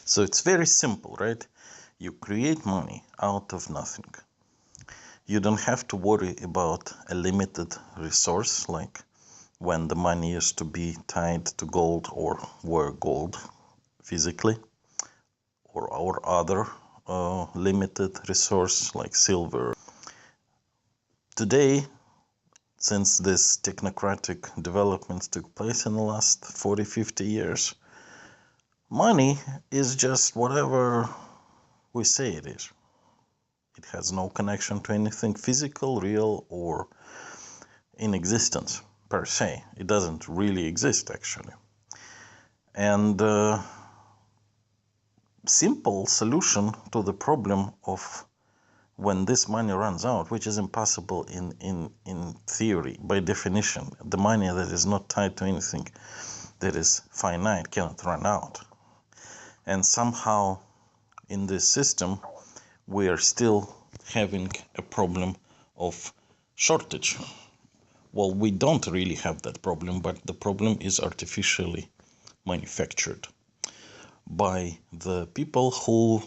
So it's very simple, right? You create money out of nothing. You don't have to worry about a limited resource, like when the money used to be tied to gold or were gold physically, or other limited resource like silver. Today, since this technocratic developments took place in the last 40-50 years, money is just whatever we say it is. It has no connection to anything physical, real, or in existence per se. It doesn't really exist, actually. And simple solution to the problem of when this money runs out, which is impossible in theory, by definition. The money that is not tied to anything that is finite cannot run out. And somehow in this system, we are still having a problem of shortage. Well, we don't really have that problem, but the problem is artificially manufactured by the people who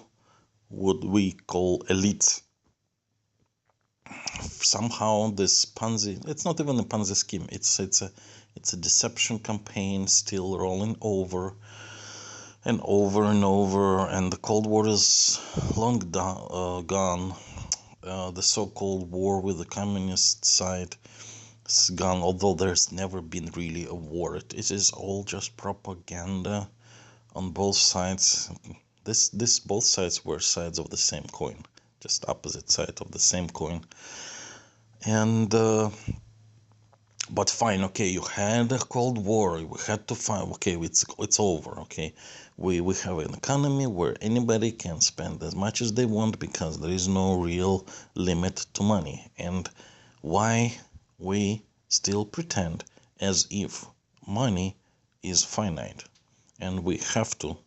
would we call elites. Somehow this Ponzi, it's not even a Ponzi scheme, it's a deception campaign still rolling over and over and over, and the Cold War is long gone. The so-called war with the communist side is gone, although there's never been really a war. It is all just propaganda on both sides. This both sides were sides of the same coin, just opposite side of the same coin. And but fine, okay, you had a Cold War, we had to find, okay, it's over, okay, we have an economy where anybody can spend as much as they want because there is no real limit to money. And why we still pretend as if money is finite and we have to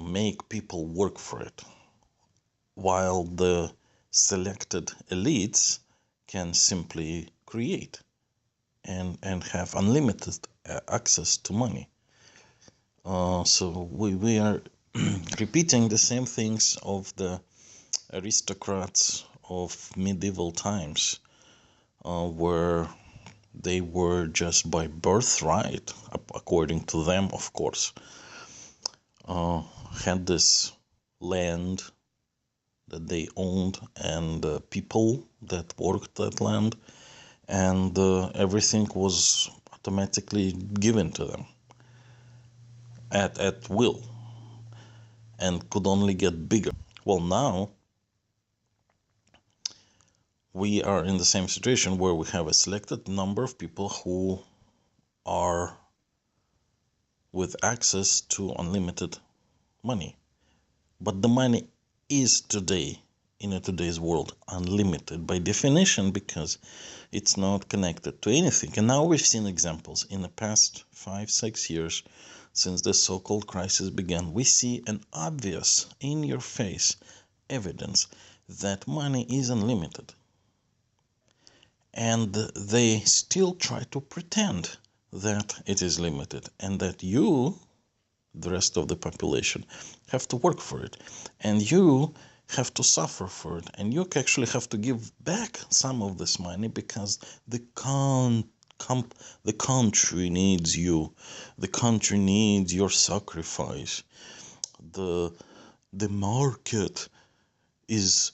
make people work for it, while the selected elites can simply create and have unlimited access to money. So we are repeating the same things of the aristocrats of medieval times, where they were just by birthright, according to them, of course, had this land that they owned and people that worked that land, and everything was automatically given to them at will and could only get bigger. Well, now we are in the same situation where we have a selected number of people who are with access to unlimited money. But the money is today, in today's world, unlimited by definition, because it's not connected to anything. And now we've seen examples in the past 5-6 years since the so-called crisis began. We see an obvious, in-your-face evidence that money is unlimited. And they still try to pretend that it is limited and that you, the rest of the population, have to work for it, and you have to suffer for it, and you actually have to give back some of this money because the country needs you, the country needs your sacrifice, the market is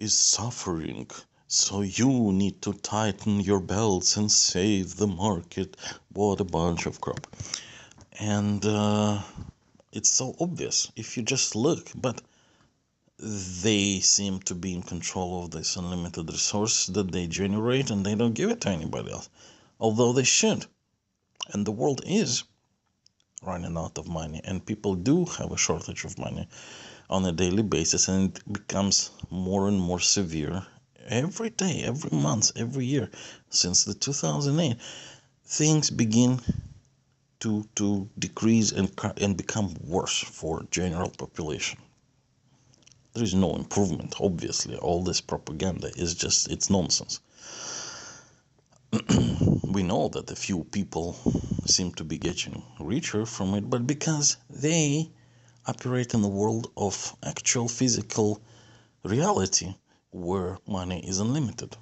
suffering, so you need to tighten your belts and save the market. What a bunch of crap. And it's so obvious if you just look, but they seem to be in control of this unlimited resource that they generate, and they don't give it to anybody else, although they should. And the world is running out of money, and people do have a shortage of money on a daily basis, and it becomes more and more severe every day, every month, every year. Since the 2008, things begin to decrease and become worse for general population. There is no improvement, obviously. All this propaganda is just, it's nonsense. We know that a few people seem to be getting richer from it, but because they operate in the world of actual physical reality where money is unlimited,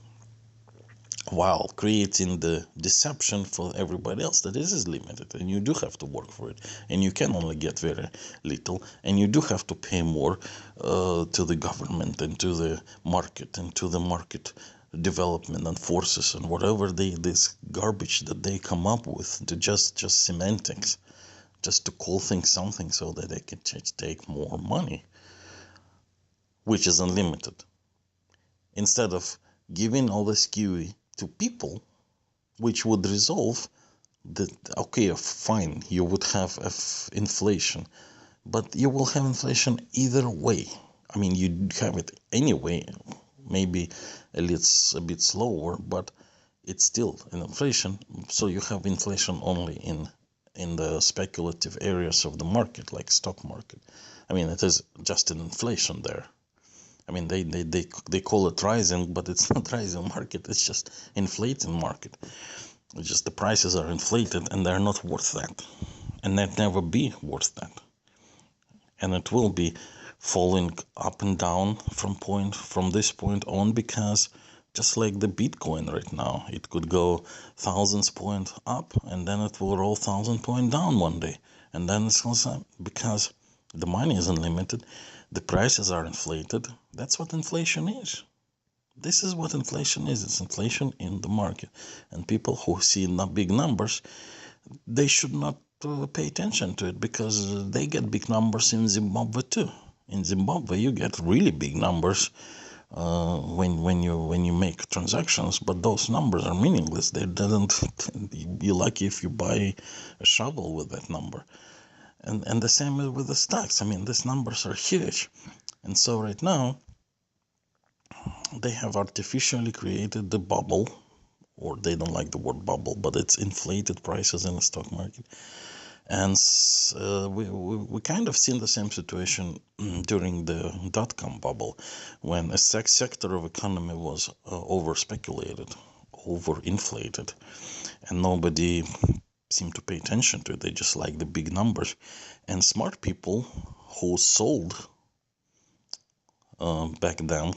while creating the deception for everybody else that this is limited and you do have to work for it and you can only get very little and you do have to pay more to the government and to the market and to the market development and forces and whatever this garbage that they come up with to just semantics, just to call things something so that they can take more money, which is unlimited, instead of giving all this QE to people, which would resolve that. Okay, fine, you would have inflation, but you will have inflation either way. I mean, you have it anyway, maybe a bit slower, but it's still an inflation. So you have inflation only in the speculative areas of the market, like stock market. I mean, it is just an inflation there. I mean, they call it rising, but it's not rising market. It's just inflating market. It's just the prices are inflated and they're not worth that. And they'll never be worth that. And it will be falling up and down from this point on, because just like the Bitcoin right now, it could go thousands point up and then it will roll 1,000 point down one day. And then it's also because the money is unlimited, the prices are inflated. That's what inflation is. This is what inflation is. It's inflation in the market. And people who see big numbers, they should not pay attention to it, because they get big numbers in Zimbabwe too. In Zimbabwe, you get really big numbers when you make transactions, but those numbers are meaningless. They doesn't. You're lucky if you buy a shovel with that number. And the same with the stocks. I mean, these numbers are huge. And so right now, they have artificially created the bubble, or they don't like the word bubble, but it's inflated prices in the stock market. And we kind of seen the same situation during the dot-com bubble, when a sector of economy was over-speculated, over-inflated, and nobody seemed to pay attention to it. They just like the big numbers. And smart people who sold back then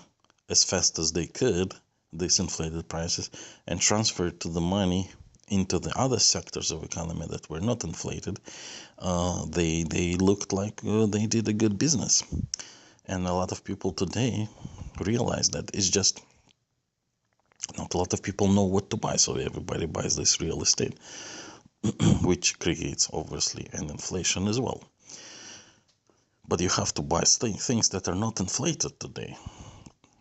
as fast as they could these inflated prices and transferred to the money into the other sectors of economy that were not inflated, they looked like they did a good business. And a lot of people today realize that it's just not a lot of people know what to buy, so everybody buys this real estate, which creates obviously an inflation as well. But you have to buy things that are not inflated today.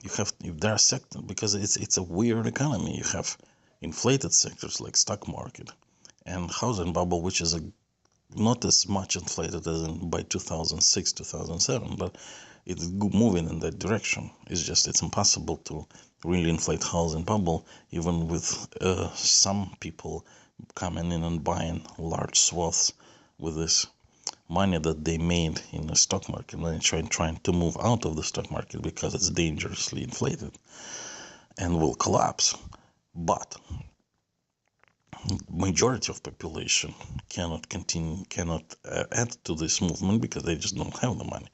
You have, if there are sectors, because it's a weird economy. You have inflated sectors like stock market and housing bubble, which is not as much inflated as by 2006, 2007, but it's moving in that direction. It's impossible to really inflate housing bubble, even with some people coming in and buying large swaths with this money that they made in the stock market, and then trying to move out of the stock market because it's dangerously inflated and will collapse. But majority of population cannot add to this movement because they just don't have the money,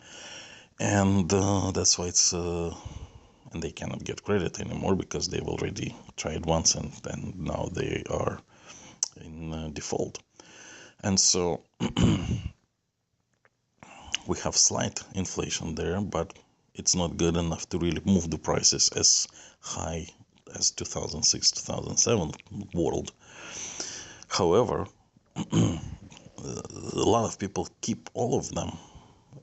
and that's why it's and they cannot get credit anymore because they've already tried once and now they are in default. And so we have slight inflation there, but it's not good enough to really move the prices as high as 2006, 2007 world. However, a lot of people keep all of them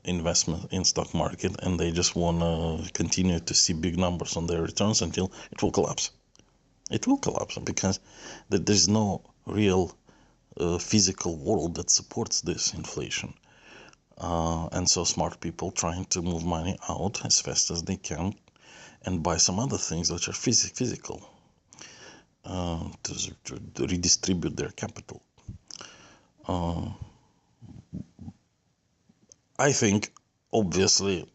investment in stock market, and they just want to continue to see big numbers on their returns until it will collapse. It will collapse because there's no real physical world that supports this inflation. And so smart people trying to move money out as fast as they can and buy some other things which are physical to redistribute their capital. I think, obviously,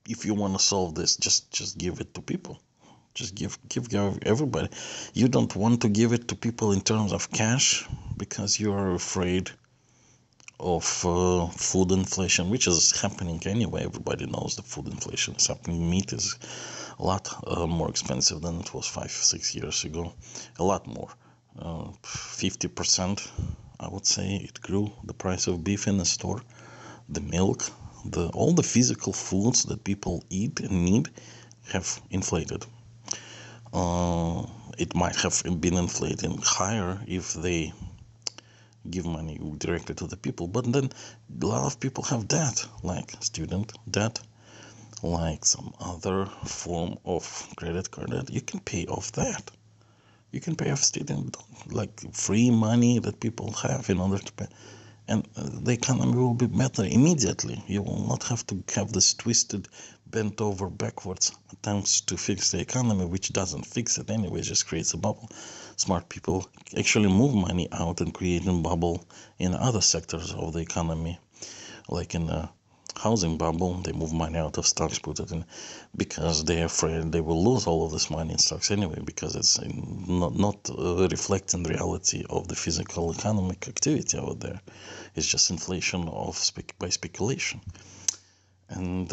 if you want to solve this, just give it to people. Just give everybody. You don't want to give it to people in terms of cash because you are afraid of food inflation, which is happening anyway. Everybody knows the food inflation is happening. Meat is a lot more expensive than it was 5-6 years ago. A lot more. 50%, I would say, it grew, the price of beef in the store. The milk, all the physical foods that people eat and need have inflated. It might have been inflating higher if they give money directly to the people, but then a lot of people have debt, like student debt, like some other form of credit card debt. You can pay off that. You can pay off student, like free money that people have in order to pay, and the economy will be better immediately. You will not have to have this twisted, bent over backwards attempts to fix the economy, which doesn't fix it anyway, just creates a bubble. Smart people actually move money out and create a bubble in other sectors of the economy, like in the housing bubble. They move money out of stocks, put it in, because they're afraid they will lose all of this money in stocks anyway, because it's not reflecting the reality of the physical economic activity out there. It's just inflation by speculation. And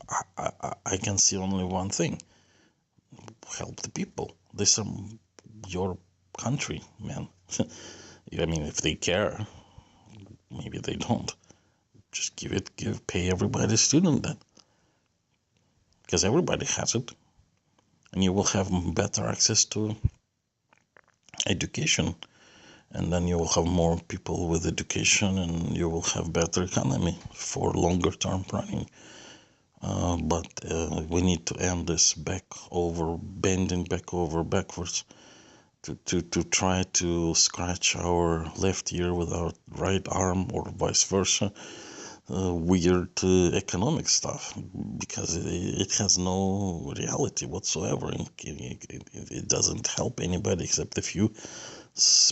I can see only one thing: help the people. This is your country, man. I mean, if they care. Maybe they don't. Just pay everybody student debt, because everybody has it, and you will have better access to education, and then you will have more people with education, and you will have better economy for longer term planning. But we need to end this bending back over backwards to try to scratch our left ear with our right arm, or vice versa. Weird economic stuff, because it has no reality whatsoever. It doesn't help anybody except a few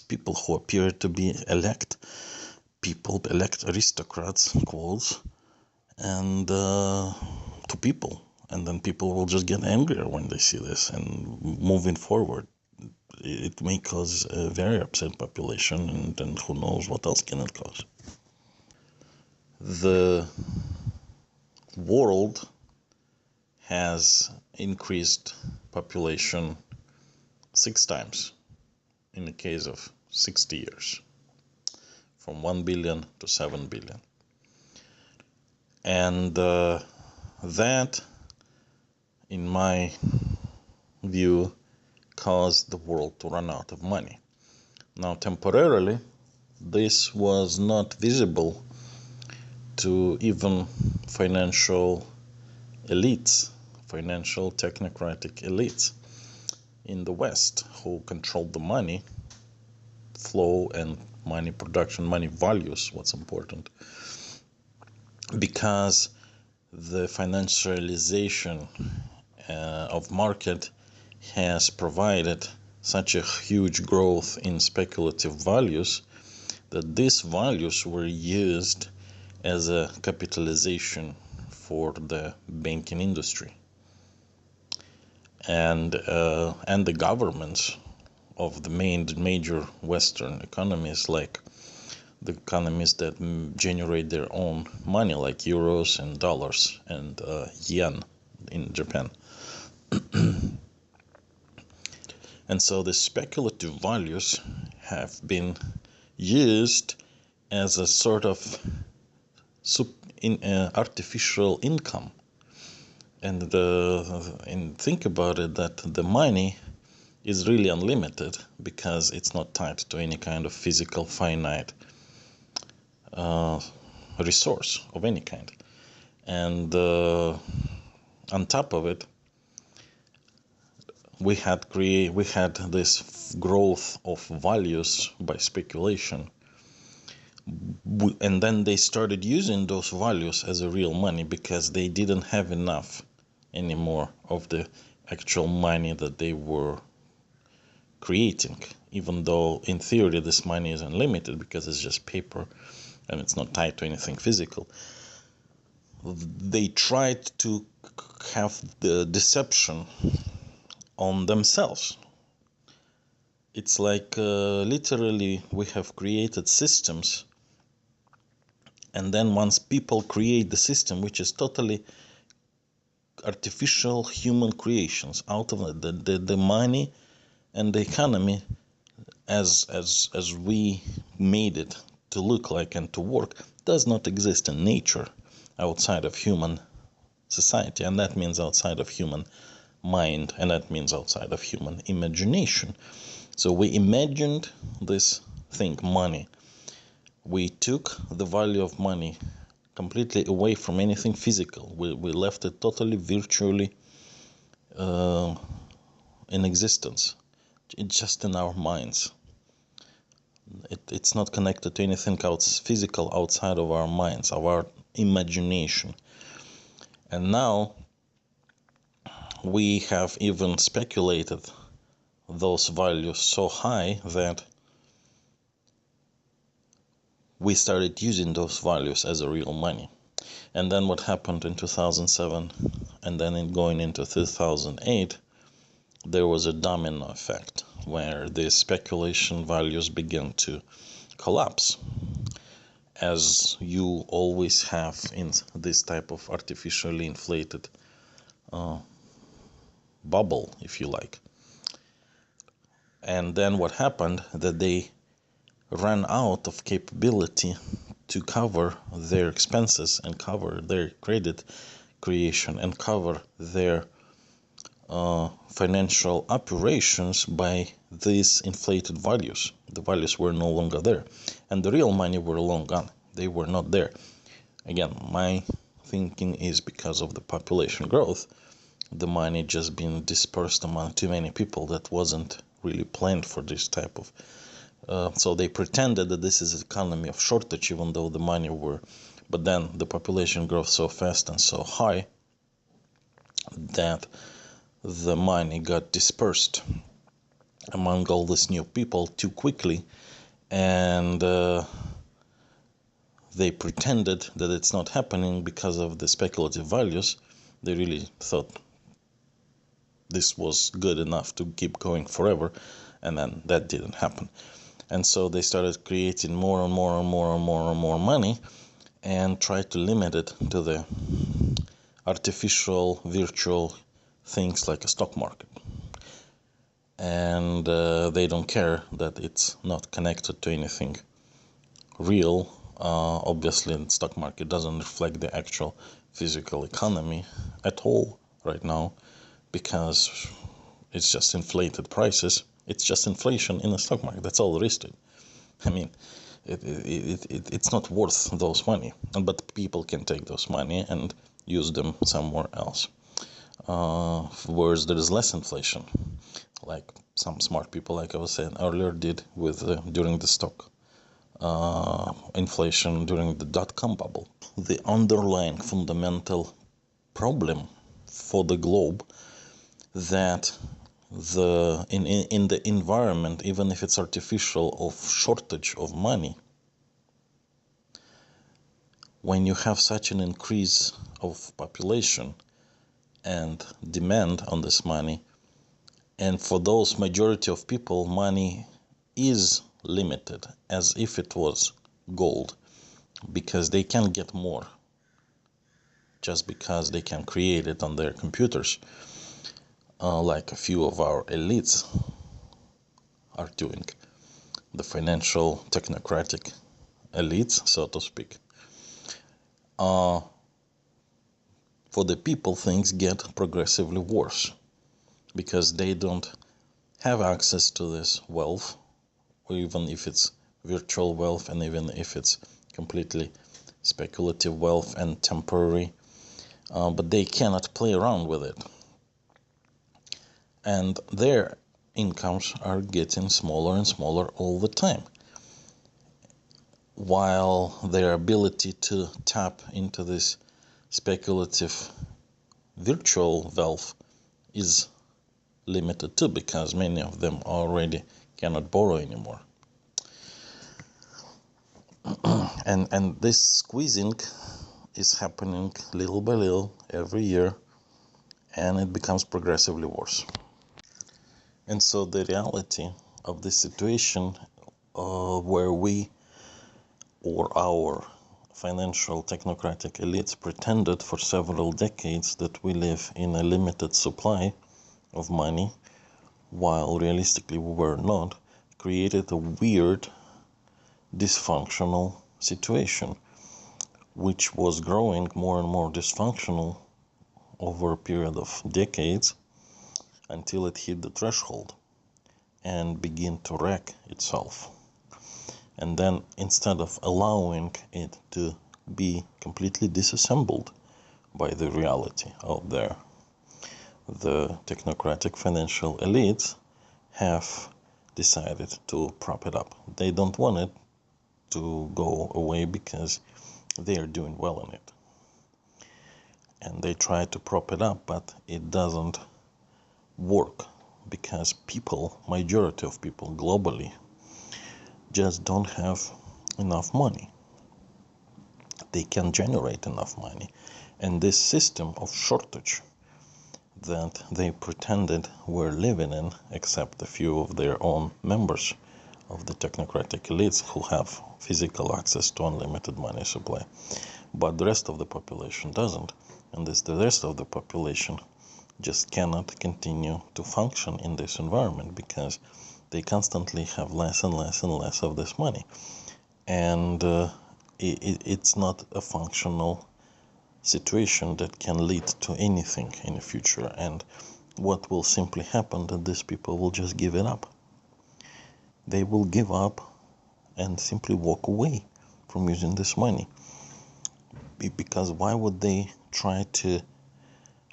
people who appear to be elect aristocrats, quotes, and to people. And then people will just get angrier when they see this, and moving forward, it may cause a very upset population, and then who knows what else can it cause. The world has increased population 6 times in the case of 60 years, from 1 billion to 7 billion. And that, in my view, caused the world to run out of money. Now, temporarily, this was not visible to even financial technocratic elites in the West, who controlled the money flow and money production, money values, what's important, because the financialization of market has provided such a huge growth in speculative values that these values were used as a capitalization for the banking industry, and the governments of the major Western economies, like the economies that generate their own money, like euros and dollars and yen in Japan. And so the speculative values have been used as a sort of artificial income, and think about it, that the money is really unlimited, because it's not tied to any kind of physical finite resource of any kind. And on top of it, we had this growth of values by speculation, and then they started using those values as a real money, because they didn't have enough anymore of the actual money that they were creating, even though in theory this money is unlimited, because it's just paper and it's not tied to anything physical. They tried to have the deception on themselves, It's like literally we have created systems, and then once people create the system, which is totally artificial human creations out of the money and the economy as we made it to look like and to work, does not exist in nature outside of human society, and that means outside of human mind, and that means outside of human imagination. So we imagined this thing, money. We took the value of money completely away from anything physical. We left it totally virtually in existence. It's just in our minds. It's not connected to anything physical outside of our minds, of our imagination. And now we have even speculated those values so high that we started using those values as a real money. And then what happened in 2007 and then going into 2008, there was a domino effect where the speculation values began to collapse, as you always have in this type of artificially inflated bubble, if you like. And then what happened, that they ran out of capability to cover their expenses and cover their credit creation and cover their financial operations by these inflated values. The values were no longer there, and the real money were long gone. They were not there. Again, my thinking is because of the population growth, the money just being dispersed among too many people that wasn't really planned for this type of so they pretended that this is an economy of shortage, even though the money were, but then the population growth so fast and so high that the money got dispersed among all these new people too quickly, and they pretended that it's not happening because of the speculative values. They really thought this was good enough to keep going forever, and then that didn't happen. And so they started creating more and more and more and more and more money and tried to limit it to the artificial, virtual things like a stock market. And they don't care that it's not connected to anything real. Obviously, the stock market doesn't reflect the actual physical economy at all right now, because it's just inflated prices. It's just inflation in the stock market. That's all there is to it. I mean, it's not worth those money, but people can take those money and use them somewhere else. Whereas there is less inflation, like some smart people, like I was saying earlier, did with during the stock inflation during the dot-com bubble. The underlying fundamental problem for the globe, that in the environment, even if it's artificial, of shortage of money, when you have such an increase of population and demand on this money, and for those majority of people, money is limited as if it was gold, because they can get more just because they can create it on their computers, like a few of our elites are doing, the financial technocratic elites, so to speak. For the people, things get progressively worse because they don't have access to this wealth, or even if it's virtual wealth, and even if it's completely speculative wealth and temporary, but they cannot play around with it. And their incomes are getting smaller and smaller all the time, while their ability to tap into this speculative virtual wealth is limited too, because many of them already cannot borrow anymore. And this squeezing is happening little by little every year, and it becomes progressively worse. And so the reality of this situation where we or our financial technocratic elites pretended for several decades that we live in a limited supply of money, while realistically we were not, created a weird, dysfunctional situation, which was growing more and more dysfunctional over a period of decades until it hit the threshold and began to wreck itself. And then, instead of allowing it to be completely disassembled by the reality out there, the technocratic financial elites have decided to prop it up. They don't want it to go away because they are doing well in it. And they try to prop it up, but it doesn't work because people, majority of people globally, just don't have enough money. They can't generate enough money. And this system of shortage that they pretended we're living in, except a few of their own members of the technocratic elites who have physical access to unlimited money supply. But the rest of the population doesn't. And the rest of the population just cannot continue to function in this environment because they constantly have less and less and less of this money. And it's not a functional situation that can lead to anything in the future. And what will simply happen that these people will just give it up. They will give up and simply walk away from using this money. Because why would they try to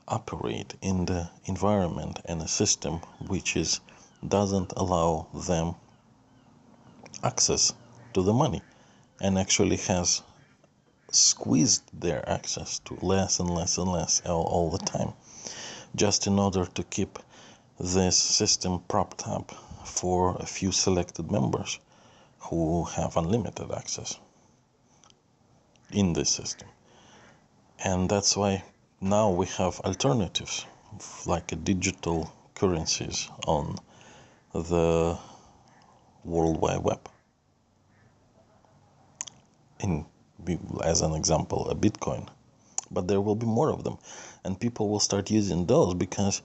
operate in the environment and a system which doesn't allow them access to the money and actually has squeezed their access to less and less and less all the time, just in order to keep this system propped up for a few selected members who have unlimited access in this system. And that's why now we have alternatives like digital currencies on the World Wide Web. As an example, a Bitcoin. But there will be more of them. And people will start using those because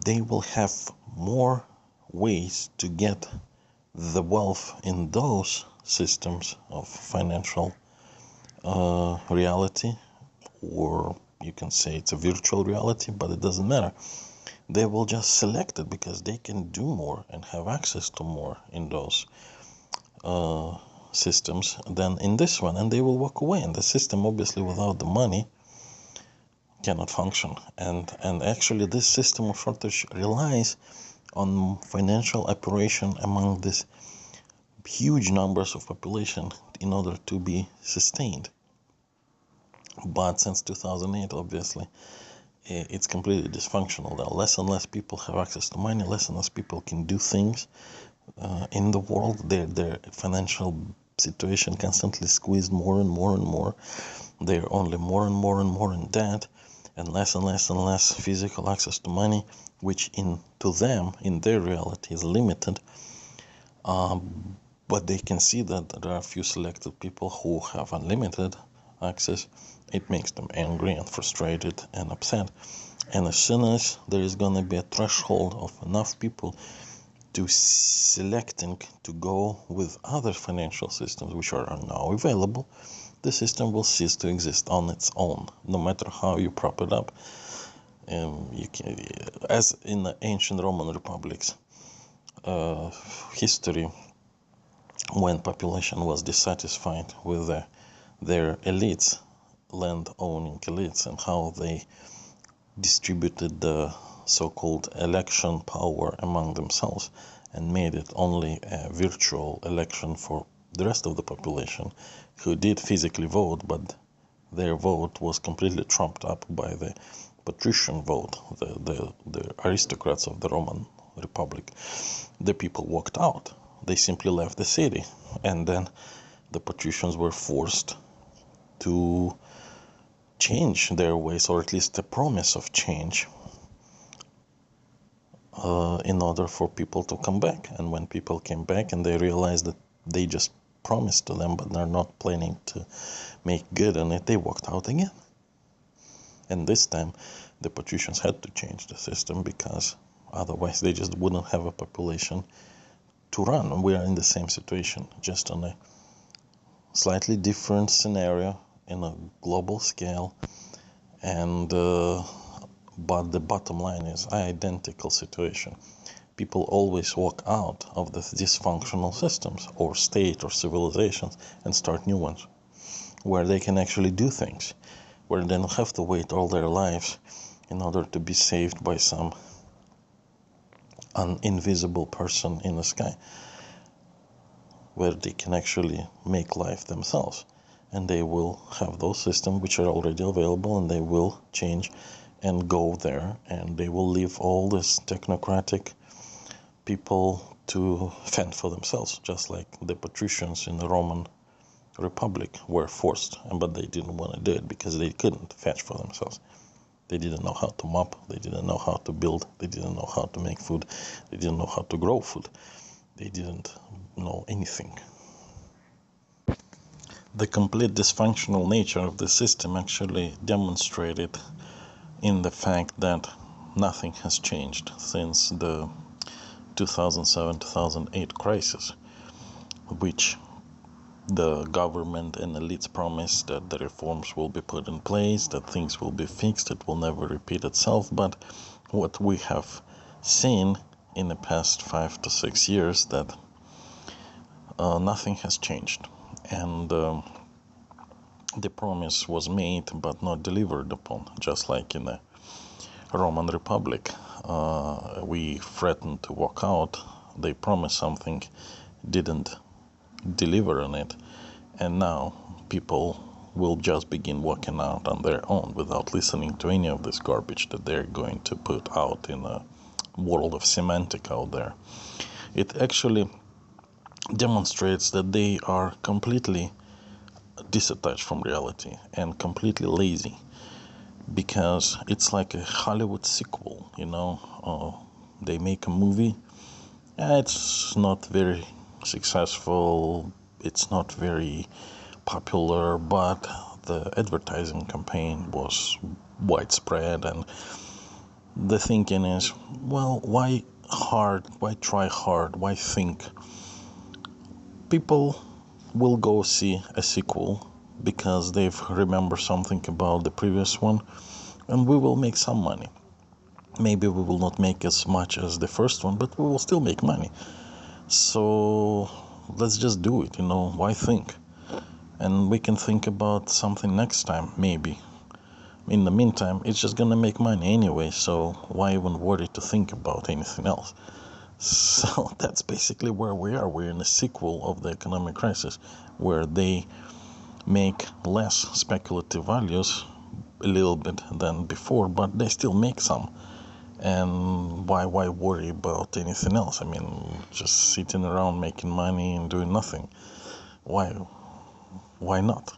they will have more ways to get the wealth in those systems of financial reality, or you can say it's a virtual reality, but it doesn't matter. They will just select it because they can do more and have access to more in those systems than in this one, and they will walk away. And the system, obviously, without the money, cannot function. And actually, this system of shortage relies on financial operation among these huge numbers of population in order to be sustained. But since 2008, obviously, it's completely dysfunctional. There are less and less people have access to money, less and less people can do things in the world. Their financial situation constantly squeezed more and more and more. They're only more and more and more in debt, and less and less and less physical access to money, which to them, in their reality, is limited. But they can see that there are a few selected people who have unlimited access. It makes them angry and frustrated and upset. And as soon as there is going to be a threshold of enough people to selecting to go with other financial systems which are now available, the system will cease to exist on its own, no matter how you prop it up. As in the ancient Roman republics history, when population was dissatisfied with their elites, land-owning elites, and how they distributed the so-called election power among themselves and made it only a virtual election for the rest of the population who did physically vote, but their vote was completely trumped up by the patrician vote, the aristocrats of the Roman Republic. The people walked out. They simply left the city, and then the patricians were forced to change their ways, or at least a promise of change, in order for people to come back. And when people came back and they realized that they just promised to them, but they're not planning to make good on it, they walked out again. And this time, the patricians had to change the system because otherwise they just wouldn't have a population to run. We are in the same situation, just on a slightly different scenario in a global scale, and but the bottom line is identical situation. People always walk out of the dysfunctional systems or state or civilizations and start new ones where they can actually do things, where they don't have to wait all their lives in order to be saved by some an invisible person in the sky, where they can actually make life themselves. And they will have those systems which are already available, and they will change and go there, and they will leave all this technocratic people to fend for themselves, just like the patricians in the Roman Republic were forced, but they didn't want to do it because they couldn't fetch for themselves. They didn't know how to mop, they didn't know how to build, they didn't know how to make food, they didn't know how to grow food, they didn't know anything. The complete dysfunctional nature of the system actually demonstrated in the fact that nothing has changed since the 2007-2008 crisis, which the government and elites promised that the reforms will be put in place, that things will be fixed, it will never repeat itself. But what we have seen in the past 5 to 6 years, that nothing has changed, and the promise was made but not delivered upon, just like in the Roman Republic. We threatened to walk out, they promised something, didn't deliver on it, and now people will just begin walking out on their own without listening to any of this garbage that they're going to put out in a world of semantic out there. It actually demonstrates that they are completely disattached from reality and completely lazy, because it's like a Hollywood sequel, they make a movie, it's not very successful, it's not very popular, but the advertising campaign was widespread, and the thinking is, well, why try hard, why think? People will go see a sequel because they've remembered something about the previous one, and we will make some money. Maybe we will not make as much as the first one, but we will still make money. So let's just do it, why think? And we can think about something next time, maybe. In the meantime, it's just gonna make money anyway, so why even worry to think about anything else? So that's basically where we are. We're in a sequel of the economic crisis, where they make less speculative values a little bit than before, but they still make some. And why worry about anything else? I mean, just sitting around making money and doing nothing. Why not?